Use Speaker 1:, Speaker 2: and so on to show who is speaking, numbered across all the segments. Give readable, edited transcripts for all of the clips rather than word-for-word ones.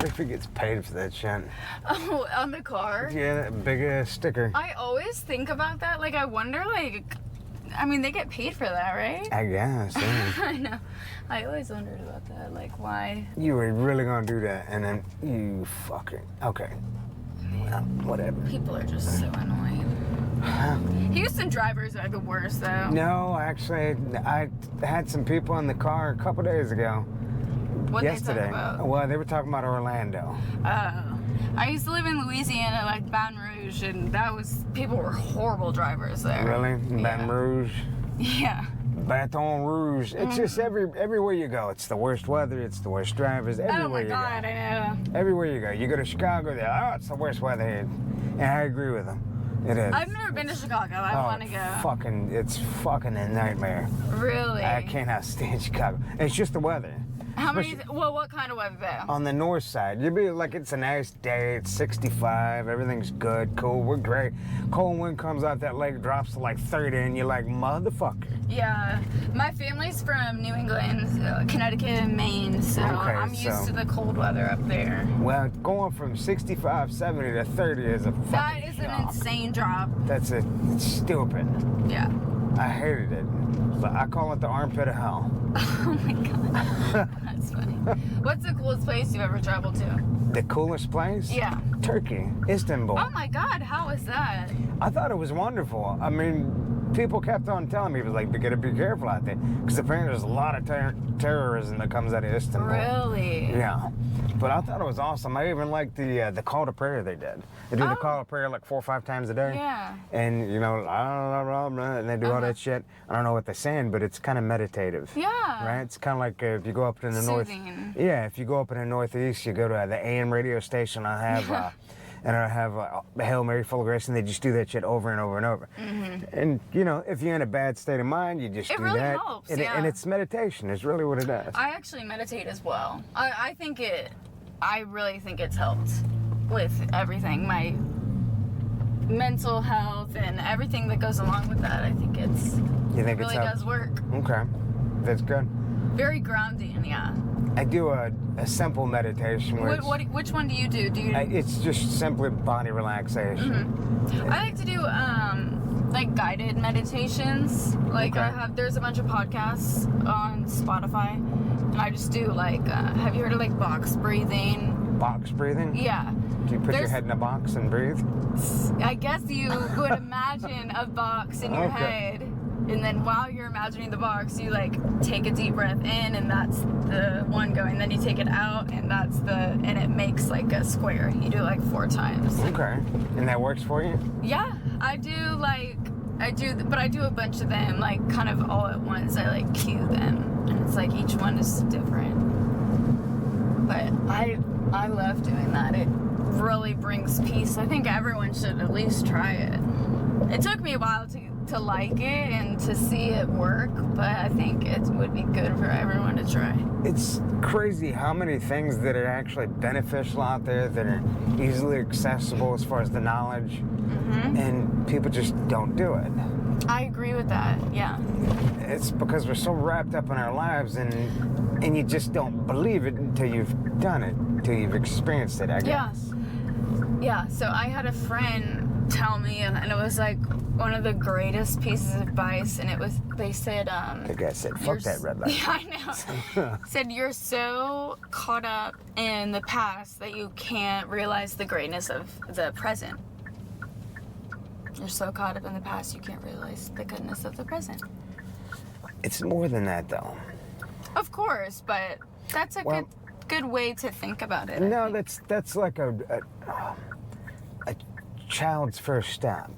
Speaker 1: wonder if he gets paid for that shit.
Speaker 2: Oh, on the car?
Speaker 1: Yeah, that big ass sticker.
Speaker 2: I always think about that. Like, I wonder, like, I mean, they get paid for that, right?
Speaker 1: I guess, yeah.
Speaker 2: I know. I always wondered about that. Like, why?
Speaker 1: You were really gonna do that, and then you fucking... Okay. Well, whatever.
Speaker 2: People are just so annoying. Houston drivers are the worst, though.
Speaker 1: No, actually, I had some people in the car a couple days ago.
Speaker 2: What
Speaker 1: yesterday.
Speaker 2: they talk about?
Speaker 1: Well, they were talking about Orlando.
Speaker 2: I used to live in Louisiana, like Baton Rouge, and people were horrible drivers there.
Speaker 1: Really? Baton Rouge?
Speaker 2: Yeah.
Speaker 1: Baton Rouge. It's just everywhere you go. It's the worst weather. It's the worst drivers. Everywhere
Speaker 2: Oh my
Speaker 1: you
Speaker 2: God,
Speaker 1: go.
Speaker 2: I know.
Speaker 1: Everywhere you go. You go to Chicago, it's the worst weather here. And I agree with them. It is.
Speaker 2: I've never been to Chicago. I want to go.
Speaker 1: It's fucking a nightmare.
Speaker 2: Really?
Speaker 1: I cannot stand Chicago. It's just the weather.
Speaker 2: What kind of weather though?
Speaker 1: On the north side, you'd be like, it's a nice day, it's 65, everything's good, cool, we're great. Cold wind comes out that lake, drops to like 30, and you're like, motherfucker.
Speaker 2: Yeah, my family's from New England, Connecticut, and Maine, so I'm used to the cold weather up there.
Speaker 1: Well, going from 65, 70 to 30 is a fucking
Speaker 2: That is an insane drop.
Speaker 1: That's it's stupid.
Speaker 2: Yeah.
Speaker 1: I hated it. But I call it the armpit of hell.
Speaker 2: Oh my God. That's funny. What's the coolest place you've ever traveled to?
Speaker 1: The coolest place?
Speaker 2: Yeah.
Speaker 1: Turkey, Istanbul.
Speaker 2: Oh my God, how was that?
Speaker 1: I thought it was wonderful. I mean, people kept on telling me, it was like, you gotta be careful out there. Because apparently there's a lot of terrorism that comes out of Istanbul.
Speaker 2: Really?
Speaker 1: Yeah. But I thought it was awesome. I even liked the call to prayer they did. They do the call to prayer like 4 or 5 times a day.
Speaker 2: Yeah.
Speaker 1: And, you know, and they do all that shit. I don't know what they're saying, but it's kind of meditative.
Speaker 2: Yeah.
Speaker 1: Right? It's kind of like if you go up in the
Speaker 2: Soothing.
Speaker 1: Yeah, if you go up in the northeast, you go to the AM radio station. I have... and I have a Hail Mary full of grace, and they just do that shit over and over and over. Mm-hmm. And, you know, if you're in a bad state of mind, you just do
Speaker 2: really
Speaker 1: that.
Speaker 2: Helps,
Speaker 1: and it's meditation. It's really what it does.
Speaker 2: I actually meditate as well. I really think it's helped with everything. My mental health and everything that goes along with that. I think it really does work.
Speaker 1: Okay. That's good.
Speaker 2: Very grounding, yeah.
Speaker 1: I do a simple meditation.
Speaker 2: Which one do you do?
Speaker 1: It's just simply body relaxation.
Speaker 2: Mm-hmm. I like to do like guided meditations. Like there's a bunch of podcasts on Spotify, and I just do like. Have you heard of like box breathing?
Speaker 1: Box breathing?
Speaker 2: Yeah.
Speaker 1: Do you put your head in a box and breathe?
Speaker 2: I guess you would imagine a box in your head. And then while you're imagining the box, you like take a deep breath in, and that's the one going. Then you take it out, and and it makes like a square. You do it like 4 times.
Speaker 1: Okay. And that works for you?
Speaker 2: Yeah, I do but I do a bunch of them like kind of all at once. I like cue them, and it's like each one is different. But I love doing that. It really brings peace. I think everyone should at least try it. It took me a while to like it and to see it work, but I think it would be good for everyone to try.
Speaker 1: It's crazy how many things that are actually beneficial out there that are easily accessible as far as the knowledge, and people just don't do it.
Speaker 2: I agree with that, yeah.
Speaker 1: It's because we're so wrapped up in our lives, and you just don't believe it until you've done it, until you've experienced it, I guess.
Speaker 2: Yeah, so I had a friend tell me, and it was like one of the greatest pieces of advice, and they said,
Speaker 1: the guy said, fuck that red light.
Speaker 2: Yeah, I know. Said, you're so caught up in the past that you can't realize the greatness of the present. You're so caught up in the past, you can't realize the goodness of the present.
Speaker 1: It's more than that, though.
Speaker 2: Of course, but that's a good way to think about it.
Speaker 1: No, that's like a child's first step.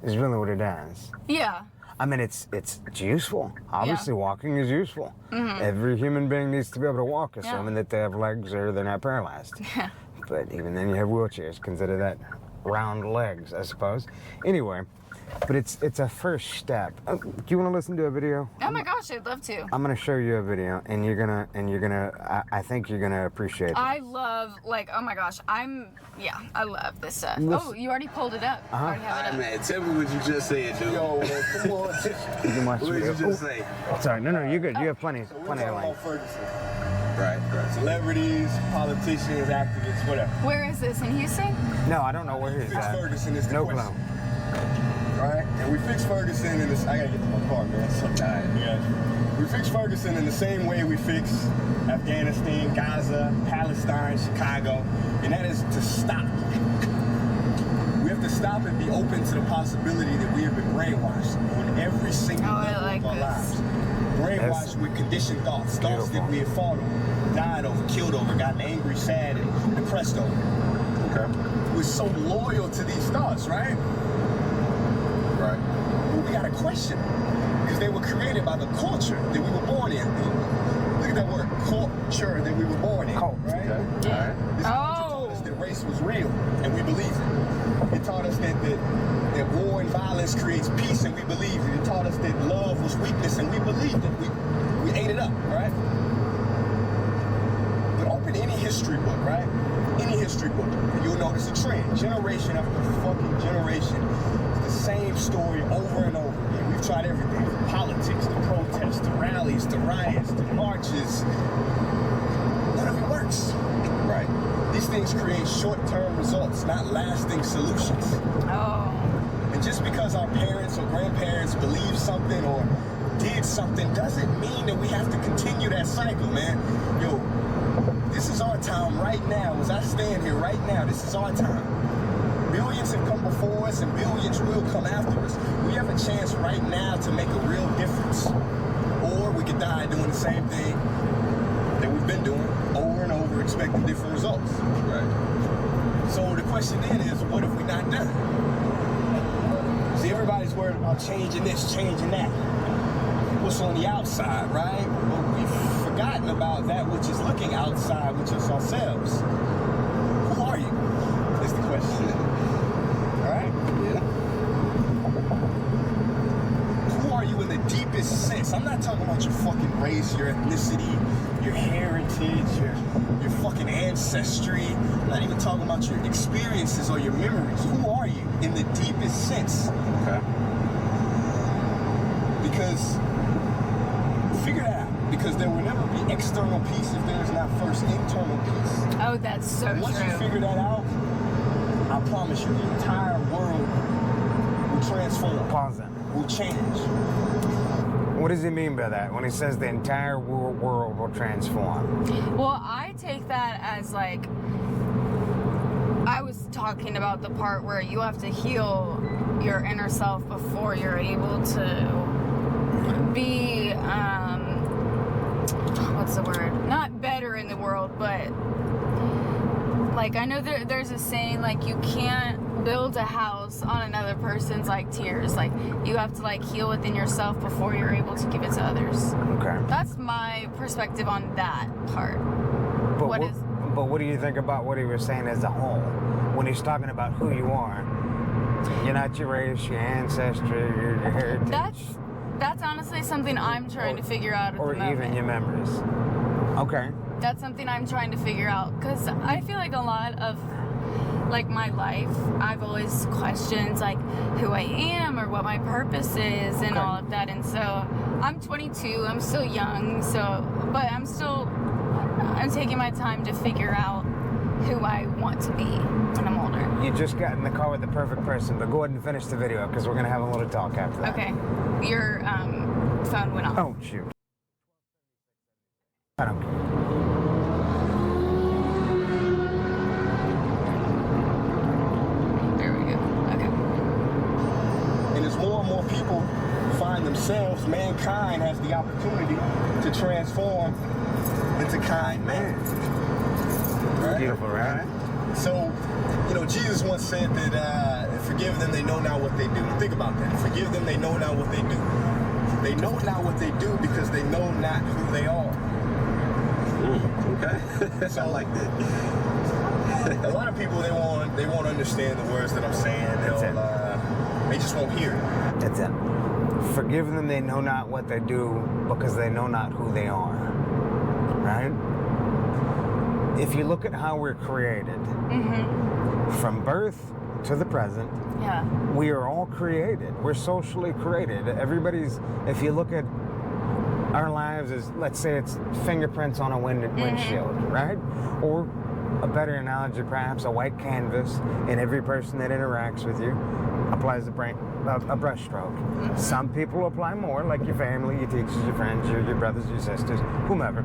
Speaker 1: Is really what it is.
Speaker 2: Yeah.
Speaker 1: I mean, it's useful. Obviously, walking is useful. Mm-hmm. Every human being needs to be able to walk, assuming that they have legs or they're not paralyzed.
Speaker 2: Yeah.
Speaker 1: But even then, you have wheelchairs. Consider that round legs, I suppose. Anyway, but it's a first step. Do you want to listen to a video?
Speaker 2: Oh my gosh, I'd love to.
Speaker 1: I'm gonna show you a video, and you're gonna. I think you're gonna appreciate it.
Speaker 2: I love, like, oh my gosh, I love this stuff. Oh, you already pulled it up.
Speaker 1: Uh-huh.
Speaker 2: I already have it up.
Speaker 3: Man, tell me what you just said, dude.
Speaker 4: Yo, man, come on.
Speaker 1: You can watch the
Speaker 3: What did
Speaker 1: video.
Speaker 3: you just say?
Speaker 1: Sorry, no, you're good. You have plenty of
Speaker 4: We're talking
Speaker 1: lane.
Speaker 4: about Ferguson.
Speaker 3: Right.
Speaker 4: Celebrities, politicians, activists, whatever.
Speaker 2: Where is this, in Houston?
Speaker 1: No, I don't know where he's
Speaker 4: Fix
Speaker 1: at.
Speaker 4: Ferguson is the
Speaker 1: No
Speaker 4: question.
Speaker 1: clue.
Speaker 4: Right? And we fix Ferguson in this. I gotta get to my car, man. I'm so tired. Yeah. We fix Ferguson in the same way we fix Afghanistan, Gaza, Palestine, Chicago, and that is to stop. We have to stop and be open to the possibility that we have been brainwashed on every single
Speaker 2: Oh, I
Speaker 4: level
Speaker 2: like
Speaker 4: of our
Speaker 2: this.
Speaker 4: lives. Brainwashed with conditioned thoughts that
Speaker 1: Beautiful.
Speaker 4: we have fought over, died over, killed over, gotten angry, sad, and depressed over.
Speaker 3: Okay.
Speaker 4: We're so loyal to these thoughts, right?
Speaker 3: Right.
Speaker 4: But we gotta question them because they were created by the culture that we were born in. Look at that word, culture that we were born in.
Speaker 1: Cult.
Speaker 4: Right?
Speaker 3: Okay. All right.
Speaker 4: This culture taught us that race was real, and we believe it. It taught us that war and violence creates peace, and we believe it. It taught us that love was weakness, and we believed it. We ate it up, right? But open any history book, right? Any history book, and you'll notice a trend. Generation after fucking generation. It's the same story over and over again. We've tried everything, from politics, to protests, to rallies, to riots, to marches. None of it works.
Speaker 3: Right.
Speaker 4: These things create short-term results, not lasting solutions.
Speaker 2: Oh.
Speaker 4: And just because our parents or grandparents believe something or did something doesn't mean that we have to continue that cycle, man. Yo, this is our time right now. As I stand here right now, this is our time. Billions have come before us and billions will come after us. We have a chance right now to make a real difference. Or we could die doing the same thing that we've been doing over and over, expecting different results.
Speaker 3: Right.
Speaker 4: So the question then is, what have we not done? See, everybody's worried about changing this, changing that. What's on the outside, right? But we've forgotten about that which is looking outside, which is ourselves. Who are you? Is the question. All right?
Speaker 3: Yeah.
Speaker 4: Who are you in the deepest sense? I'm not talking about your fucking race, your ethnicity, your heritage, your fucking ancestry. I'm not even talking about your experiences or your memories. Who are you in the deepest sense?
Speaker 3: Okay.
Speaker 4: Because figure that out. Because there will never be external peace if there is not first internal peace.
Speaker 2: Oh, that's so
Speaker 4: And once you
Speaker 2: true.
Speaker 4: figure that out, I promise you the entire world will transform,
Speaker 1: Pause it.
Speaker 4: will change.
Speaker 1: What does he mean by that when he says the entire world will transform?
Speaker 2: Well, I take that as like, I was talking about the part where you have to heal your inner self before you're able to be, what's the word? Not better in the world, but like, I know there's a saying, like, you can't build a house on another person's like tears. Like, you have to like heal within yourself before you're able to give it to others.
Speaker 1: Okay.
Speaker 2: That's my perspective on that part.
Speaker 1: But
Speaker 2: What is-
Speaker 1: But what do you think about what he was saying as a whole? When he's talking about who you are. You're not your race, your ancestry, your heritage.
Speaker 2: That's honestly something I'm trying to figure out at
Speaker 1: or
Speaker 2: the moment.
Speaker 1: even your memories. Okay.
Speaker 2: That's something I'm trying to figure out, because I feel like a lot of like my life, I've always questioned like who I am or what my purpose is and
Speaker 1: Okay.
Speaker 2: all of that. And so I'm 22, I'm still young, but I'm taking my time to figure out who I want to be when I'm older.
Speaker 1: You just got in the car with the perfect person, but go ahead and finish the video because we're going to have a little talk after that.
Speaker 2: Okay, your phone went off.
Speaker 1: Oh, shoot. I don't care.
Speaker 2: There we go. Okay.
Speaker 4: And as more and more people find themselves, mankind has the opportunity to transform into kind man. Right?
Speaker 1: Beautiful, right?
Speaker 4: So, Jesus once said that forgive them, they know not what they do. Think about that. Forgive them, they know not what they do. They know not what they do because they know not who they are.
Speaker 3: Okay. I like that.
Speaker 4: A lot of people, they won't understand the words that I'm saying. They just won't hear it.
Speaker 1: That's it. Forgive them, they know not what they do because they know not who they are. Right? If you look at how we're created, from birth to the present,
Speaker 2: Yeah.
Speaker 1: we are all created. We're socially created. If you look at our lives is, let's say it's fingerprints on a windshield, right? Or a better analogy, perhaps, a white canvas, and every person that interacts with you applies a brush stroke. Some people apply more, like your family, your teachers, your friends, your brothers, your sisters, whomever.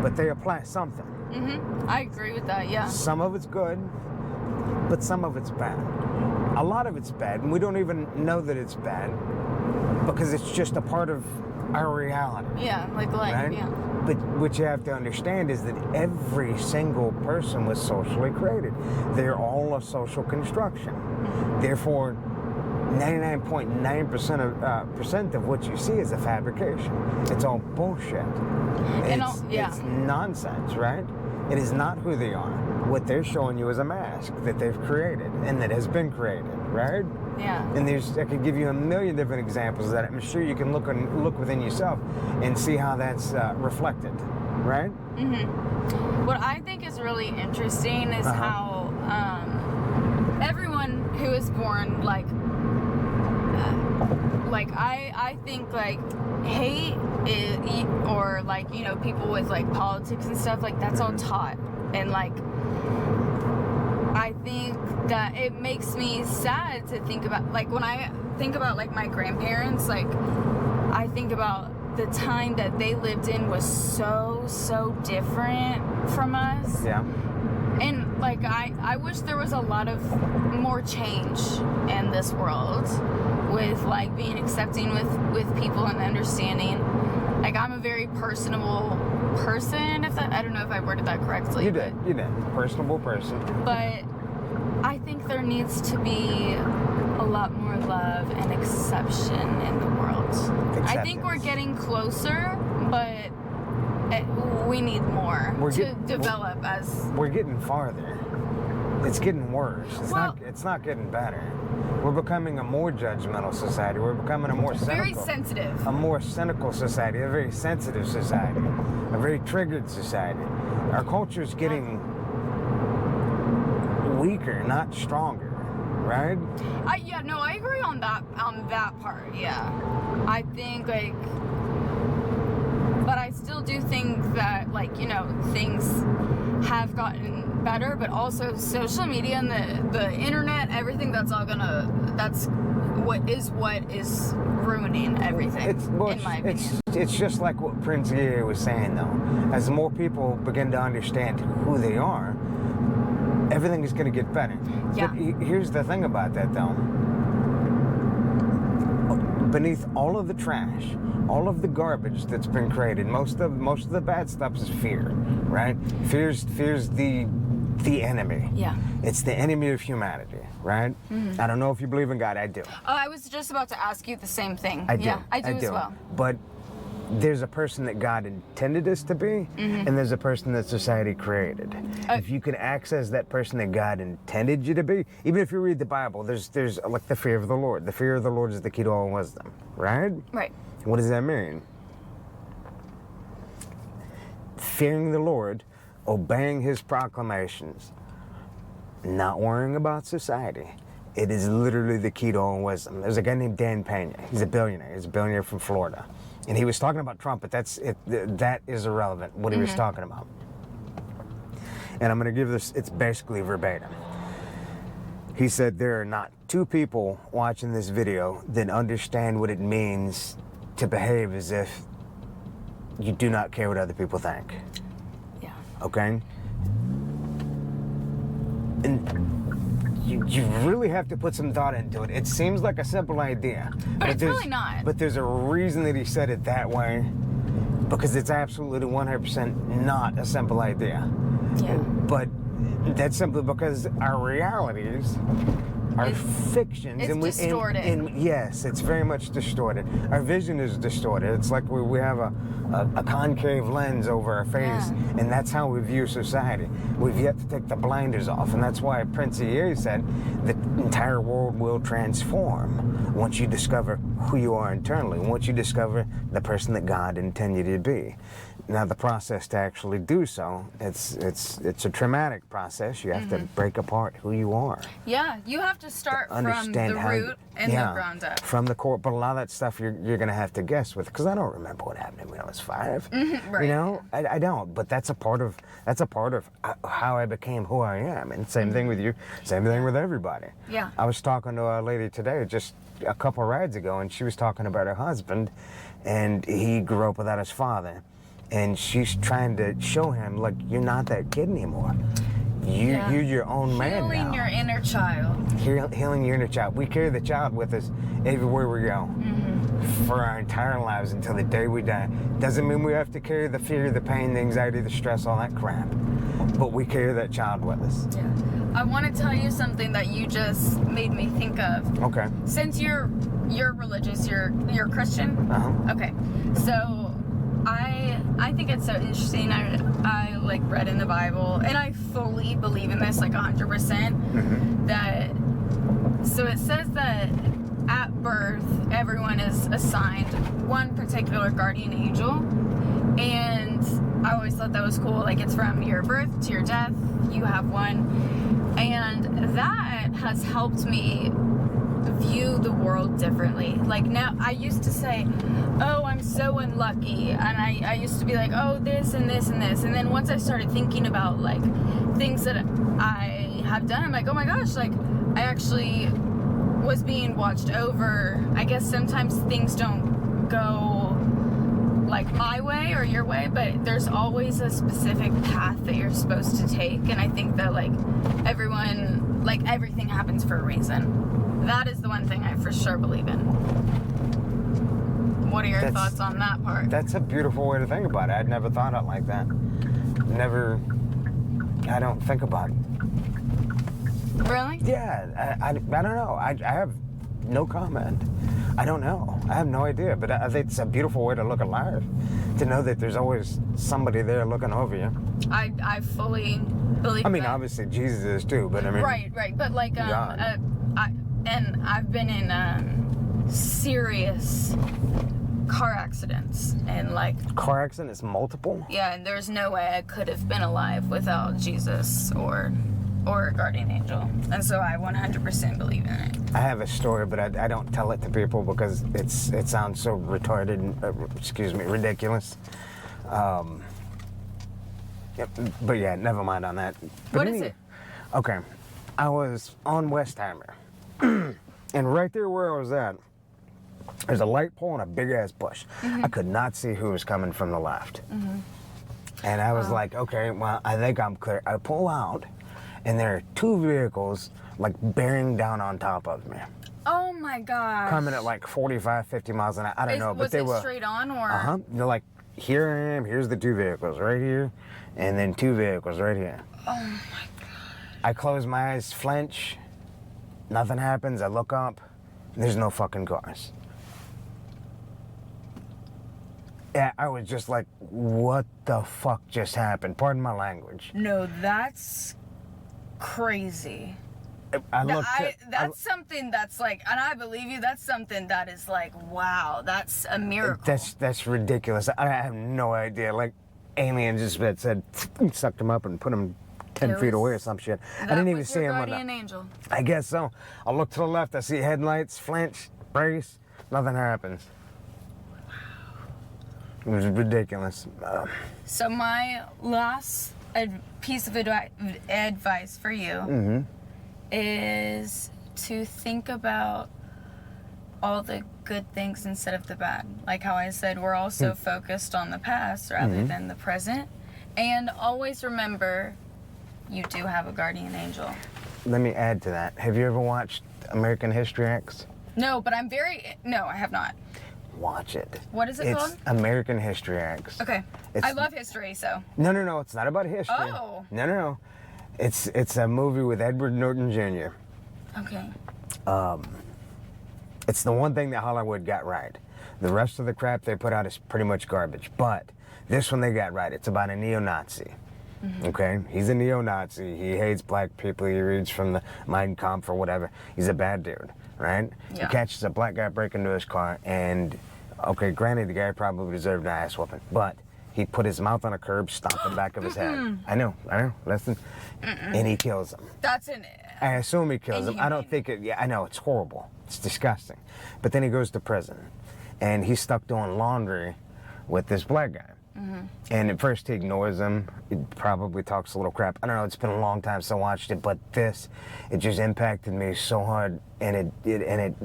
Speaker 1: But they apply something.
Speaker 2: I agree with that, yeah.
Speaker 1: Some of it's good, but some of it's bad. A lot of it's bad, and we don't even know that it's bad because it's just a part of our reality.
Speaker 2: Yeah, like life,
Speaker 1: Right?
Speaker 2: yeah.
Speaker 1: But what you have to understand is that every single person was socially created. They're all a social construction. Therefore, 99.9% of what you see is a fabrication. It's all bullshit. It's nonsense, right? It is not who they are. What they're showing you is a mask that they've created and that has been created, right?
Speaker 2: Yeah.
Speaker 1: And I could give you a million different examples of that. I'm sure you can look within yourself and see how that's reflected, right?
Speaker 2: What I think is really interesting is how everyone who is born I think like hate or like, you know, people with like politics and stuff, like that's all taught. And like I think that it makes me sad to think about, like when I think about like my grandparents, like I think about the time that they lived in was so different from us.
Speaker 1: Yeah.
Speaker 2: And like I wish there was a lot of more change in this world with like being accepting with people and understanding. Like I'm a very personable person, I don't know if I worded that correctly.
Speaker 1: You did. Personable person.
Speaker 2: But I think there needs to be a lot more love and exception in the world. I think we're getting closer, but we need more to develop as...
Speaker 1: We're getting farther. It's getting worse. It's not getting better. We're becoming a more judgmental society. We're becoming a more cynical.
Speaker 2: Very sensitive.
Speaker 1: A more cynical society, a very sensitive society, a very triggered society. Our culture is getting weaker, not stronger, right?
Speaker 2: I agree on that part, yeah. I think like, but I still do think that like, you know, things have gotten better, but also social media and the internet, everything, that's what is ruining everything, in my opinion.
Speaker 1: It's just like what Prince Geary was saying though. As more people begin to understand who they are, everything is going to get better.
Speaker 2: Yeah.
Speaker 1: But here's the thing about that though. Beneath all of the trash, all of the garbage that's been created, most of the bad stuff is fear, right? Fear's the enemy.
Speaker 2: Yeah.
Speaker 1: It's the enemy of humanity, right? I don't know if you believe in God. I do.
Speaker 2: Oh, I was just about to ask you the same thing.
Speaker 1: I do.
Speaker 2: Yeah, I do as well.
Speaker 1: But there's a person that God intended us to be, and there's a person that society created. If you can access that person that God intended you to be, even if you read the Bible, there's like the fear of the Lord. The fear of the Lord is the key to all wisdom, right?
Speaker 2: Right.
Speaker 1: What does that mean? Fearing the Lord, obeying His proclamations, not worrying about society. It is literally the key to all wisdom. There's a guy named Dan Pena. He's a billionaire. He's a billionaire from Florida. And he was talking about Trump, but that is irrelevant, what he was talking about. And I'm going to give this, it's basically verbatim. He said there are not two people watching this video that understand what it means to behave as if you do not care what other people think.
Speaker 2: Yeah.
Speaker 1: Okay? And you really have to put some thought into it. It seems like a simple idea.
Speaker 2: But it's really not.
Speaker 1: But there's a reason that he said it that way, because it's absolutely 100% not a simple idea.
Speaker 2: Yeah.
Speaker 1: But that's simply because our realities are fictions.
Speaker 2: It's distorted.
Speaker 1: Yes, it's very much distorted. Our vision is distorted. It's like we have a concave lens over our face, and that's how we view society. We've yet to take the blinders off, and that's why Prince Geary said the entire world will transform once you discover who you are internally, once you discover the person that God intended you to be. Now the process to actually do so, it's a traumatic process. You have to break apart who you are.
Speaker 2: Yeah, you have to start from
Speaker 1: Understand
Speaker 2: the
Speaker 1: how-
Speaker 2: root and the ground up.
Speaker 1: From the core, but a lot of that stuff you're gonna have to guess with, because I don't remember what happened to me when I was 5.
Speaker 2: Right.
Speaker 1: You know, I don't. But that's a part of how I became who I am. And same thing with you. Same thing with everybody.
Speaker 2: Yeah.
Speaker 1: I was talking to a lady today just a couple rides ago, and she was talking about her husband, and he grew up without his father, and she's trying to show him, like, you're not that kid anymore.
Speaker 2: Yeah.
Speaker 1: You're your own man now.
Speaker 2: Healing your inner child.
Speaker 1: Healing your inner child. We carry the child with us everywhere we go for our entire lives until the day we die. Doesn't mean we have to carry the fear, the pain, the anxiety, the stress, all that crap. But we carry that child with us.
Speaker 2: Yeah. I want to tell you something that you just made me think of.
Speaker 1: Okay.
Speaker 2: Since you're religious, you're Christian.
Speaker 1: Uh-huh.
Speaker 2: Okay. So I think it's so interesting. I like read in the Bible, and I fully believe in this, like 100%. That so it says that at birth everyone is assigned one particular guardian angel, and I always thought that was cool. Like, it's from your birth to your death, you have one, and that has helped me view the world differently. Like, now I used to say, oh, I'm so unlucky, and I used to be like, oh, this and this and this, and then once I started thinking about like things that I have done, I'm like, oh my gosh, like I actually was being watched over. I guess sometimes things don't go like my way or your way, but there's always a specific path that you're supposed to take, and I think that like everyone, like everything happens for a reason. That is the one thing I for sure believe in. What are your thoughts on that part?
Speaker 1: That's a beautiful way to think about it. I'd never thought of it like that. I don't think about it.
Speaker 2: Really?
Speaker 1: Yeah, I don't know. I have no comment. I don't know. I have no idea. But I think it's a beautiful way to look at life. To know that there's always somebody there looking over you.
Speaker 2: I fully believe
Speaker 1: I mean,
Speaker 2: that.
Speaker 1: obviously Jesus is too, but I mean...
Speaker 2: Right. But like,
Speaker 1: God.
Speaker 2: I've been in serious car accidents, and like...
Speaker 1: Car accidents, multiple?
Speaker 2: Yeah, and there's no way I could have been alive without Jesus or a guardian angel. And so I 100% believe in it.
Speaker 1: I have a story, but I don't tell it to people because it sounds so retarded, ridiculous. But yeah, never mind on that. But
Speaker 2: What is it?
Speaker 1: Okay, I was on Westheimer, and right there where I was at, there's a light pole and a big ass bush. I could not see who was coming from the left. And I was like, okay, well, I think I'm clear. I pull out, and there are 2 vehicles like bearing down on top of me,
Speaker 2: Oh my gosh.
Speaker 1: coming at like 45, 50 miles an hour. I don't know, but
Speaker 2: was
Speaker 1: they
Speaker 2: it
Speaker 1: were.
Speaker 2: straight on or?
Speaker 1: Uh-huh. They're like, here I am, here's the 2 vehicles right here, and then 2 vehicles right here.
Speaker 2: Oh my god.
Speaker 1: I close my eyes, flinch, nothing happens, I look up, there's no fucking cars. Yeah, I was just like, what the fuck just happened? Pardon my language.
Speaker 2: No, that's crazy.
Speaker 1: I looked
Speaker 2: That's something that's like, and I believe you, that's something that is like, wow, that's a miracle.
Speaker 1: That's ridiculous. I have no idea. Like, aliens just said, sucked him up and put him 10
Speaker 2: It
Speaker 1: feet
Speaker 2: was-
Speaker 1: away or some shit. I
Speaker 2: That
Speaker 1: didn't even
Speaker 2: was
Speaker 1: see
Speaker 2: your
Speaker 1: him.
Speaker 2: guardian angel.
Speaker 1: I guess so. I look to the left, I see headlights, flinch, brace, nothing happens. It was ridiculous.
Speaker 2: So my last piece of advice for you is to think about all the good things instead of the bad. Like how I said, we're also focused on the past rather than the present. And always remember, you do have a guardian angel.
Speaker 1: Let me add to that. Have you ever watched American History X?
Speaker 2: No, but no, I have not.
Speaker 1: Watch it.
Speaker 2: What is it
Speaker 1: It's
Speaker 2: called?
Speaker 1: American History X.
Speaker 2: Okay.
Speaker 1: It's-
Speaker 2: I love history, so.
Speaker 1: No, it's not about history.
Speaker 2: Oh.
Speaker 1: No. It's a movie with Edward Norton Jr.
Speaker 2: Okay.
Speaker 1: It's the one thing that Hollywood got right. The rest of the crap they put out is pretty much garbage. But this one they got right. It's about a neo-Nazi. Okay? He's a neo-Nazi. He hates black people. He reads from the Mein Kampf or whatever. He's a bad dude, right?
Speaker 2: Yeah.
Speaker 1: He catches a black guy breaking into his car, and, okay, granted, the guy probably deserved an ass whooping, but He put his mouth on a curb, stomped the back of his head. I know. Listen. And he kills him.
Speaker 2: That's an.
Speaker 1: I assume he kills him. I don't
Speaker 2: Inhumane.
Speaker 1: think it. Yeah, I know it's horrible. It's disgusting. But then he goes to prison, and he's stuck doing laundry with this black guy. And at first he ignores him. He probably talks a little crap. I don't know. It's been a long time since I watched it, but it just impacted me so hard, and it.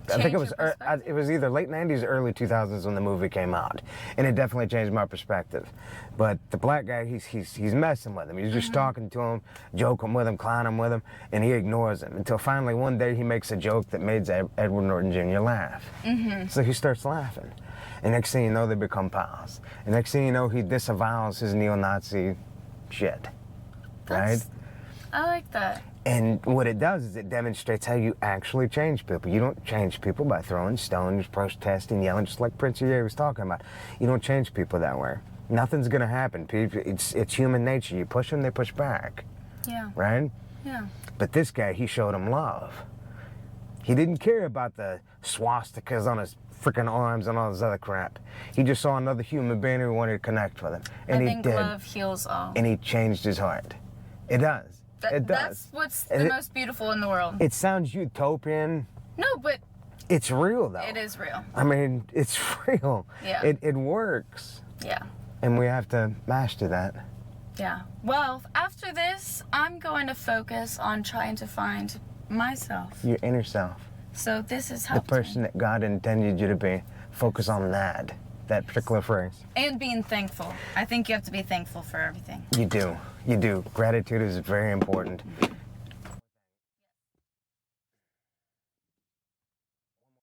Speaker 1: I think
Speaker 2: Changed
Speaker 1: it was
Speaker 2: your perspective?
Speaker 1: it was either late '90s or early 2000s when the movie came out, and it definitely changed my perspective. But the black guy, he's messing with him. He's just talking to him, joking with him, clowning with him, and he ignores him until finally one day he makes a joke that made Edward Norton Jr. laugh. So he starts laughing, and next thing you know, they become pals. And next thing you know, he disavows his neo-Nazi shit, right?
Speaker 2: That's- I like that.
Speaker 1: And what it does is it demonstrates how you actually change people. You don't change people by throwing stones, protesting, yelling, just like Prince Ye was talking about. You don't change people that way. Nothing's gonna happen. People, it's human nature. You push them, they push back,
Speaker 2: Yeah.
Speaker 1: right?
Speaker 2: Yeah.
Speaker 1: But this guy, he showed him love. He didn't care about the swastikas on his freaking arms and all this other crap. He just saw another human being who wanted to connect with him, and
Speaker 2: I
Speaker 1: he
Speaker 2: think
Speaker 1: did.
Speaker 2: love heals all.
Speaker 1: And he changed his heart. It does. It does.
Speaker 2: That's what's
Speaker 1: And
Speaker 2: the
Speaker 1: it-
Speaker 2: most beautiful in the world.
Speaker 1: It sounds utopian.
Speaker 2: No, but
Speaker 1: It's real though.
Speaker 2: it is real.
Speaker 1: I mean, it's real.
Speaker 2: Yeah.
Speaker 1: It works.
Speaker 2: Yeah.
Speaker 1: And we have to master that.
Speaker 2: Yeah. Well, after this, I'm going to focus on trying to find myself.
Speaker 1: Your inner self.
Speaker 2: So this is
Speaker 1: The
Speaker 2: helped
Speaker 1: person that God intended you to be. Focus on that particular phrase.
Speaker 2: and being thankful. I think you have to be thankful for everything.
Speaker 1: You do. You do. Gratitude is very important.